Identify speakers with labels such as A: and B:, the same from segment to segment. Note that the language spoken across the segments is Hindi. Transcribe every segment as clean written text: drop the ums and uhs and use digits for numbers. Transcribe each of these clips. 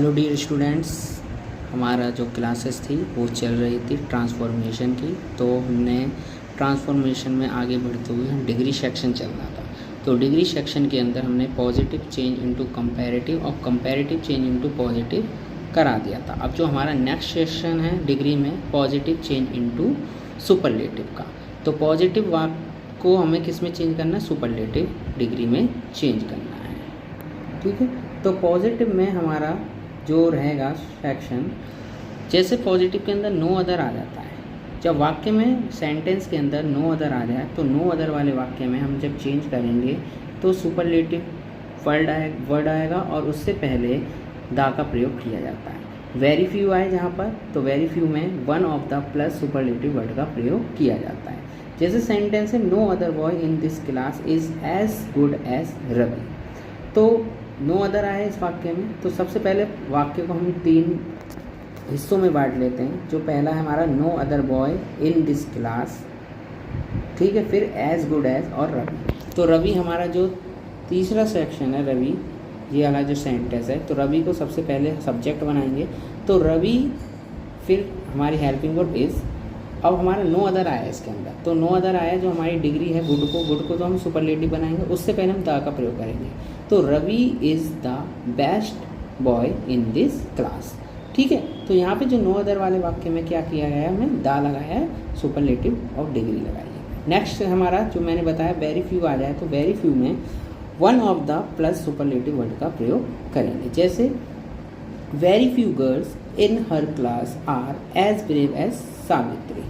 A: हेलो डियर स्टूडेंट्स, हमारा जो क्लासेस थी वो चल रही थी ट्रांसफॉर्मेशन की। तो हमने ट्रांसफॉर्मेशन में आगे बढ़ते हुए हम डिग्री सेक्शन चल रहा था। तो डिग्री सेक्शन के अंदर हमने पॉजिटिव चेंज इनटू कंपैरेटिव और कंपैरेटिव चेंज इनटू पॉजिटिव करा दिया था। अब जो हमारा नेक्स्ट सेक्शन है डिग्री में पॉजिटिव चेंज इनटू सुपरलेटिव का। तो पॉजिटिव वाक को हमें किस में चेंज करना है? सुपरलेटिव डिग्री में चेंज करना है। ठीक है, तो पॉजिटिव में हमारा जो रहेगा सेक्शन, जैसे पॉजिटिव के अंदर नो अदर आ जाता है, जब वाक्य में सेंटेंस के अंदर नो अदर आ जाए तो नो अदर वाले वाक्य में हम जब चेंज करेंगे तो सुपरलेटिव वर्ड आएगा और उससे पहले दा का प्रयोग किया जाता है। वेरी फ्यू आए जहाँ पर, तो वेरी फ्यू में one of the plus superlative word का प्रयोग किया जाता है। जैसे सेंटेंस है no other boy in this class is as good as Ravi. तो नो अदर आए इस वाक्य में, तो सबसे पहले वाक्य को हम 3 हिस्सों में बांट लेते हैं। जो पहला है हमारा no other boy in this class, ठीक है, फिर एज गुड एज और रवि। तो रवि हमारा जो तीसरा सेक्शन है, रवि ये वाला जो सेंटेंस है, तो रवि को सबसे पहले सब्जेक्ट बनाएंगे। तो रवि, फिर हमारी हेल्पिंग वर्ब इज़। अब हमारा नो अदर आया इसके अंदर, तो नो अदर आया जो हमारी डिग्री है गुड को तो हम सुपरलेटिव बनाएंगे, उससे पहले हम दा का प्रयोग करेंगे। तो Ravi is the best boy in this class. ठीक है, तो यहाँ पे जो नो अदर वाले वाक्य में क्या किया गया है, हमने दा लगाया है, सुपरलेटिव और डिग्री लगाई है। नेक्स्ट हमारा जो मैंने बताया वेरी फ्यू आ जाए, तो वेरी फ्यू में one of the plus superlative word का प्रयोग करेंगे। जैसे very few girls in her class are as brave as Savitri.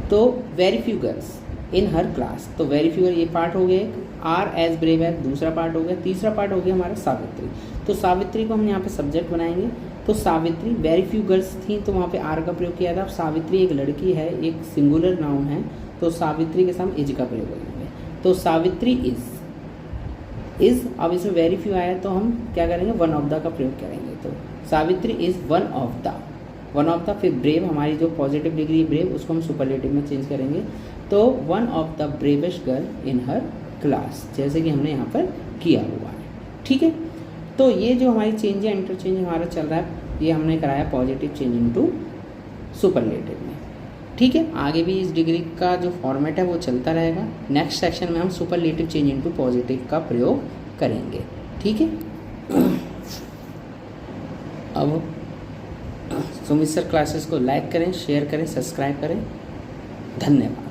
A: तो very few girls in her class, तो वेरी फ्यू ये पार्ट हो गया, आर एज ब्रेव एज दूसरा पार्ट हो गया, तीसरा पार्ट हो गया हमारा सावित्री। तो सावित्री को हम यहाँ पे सब्जेक्ट बनाएंगे। तो सावित्री, वेरी फ्यू गर्ल्स थी तो वहाँ पे आर का प्रयोग किया था। अब सावित्री एक लड़की है, एक सिंगुलर नाउन है, तो सावित्री के साथ इज का प्रयोग करेंगे। तो सावित्री इज अब इसमें वेरी फ्यू आया तो हम क्या करेंगे, वन ऑफ द का प्रयोग करेंगे। तो Savitri is one of the, फिर ब्रेव हमारी जो पॉजिटिव डिग्री ब्रेव उसको हम सुपरलेटिव में चेंज करेंगे। तो one of the bravest girl in her class, जैसे कि हमने यहाँ पर किया हुआ है। ठीक है, तो ये जो हमारी चेंज है, इंटरचेंज हमारा चल रहा है, ये हमने कराया पॉजिटिव चेंज इनटू सुपरलेटिव में। ठीक है, आगे भी इस डिग्री का जो फॉर्मेट है वो चलता रहेगा। नेक्स्ट सेक्शन में हम सुपरलेटिव चेंज इनटू पॉजिटिव का प्रयोग करेंगे। ठीक है, अब सुमित सर क्लासेस को लाइक करें, शेयर करें, सब्सक्राइब करें। धन्यवाद।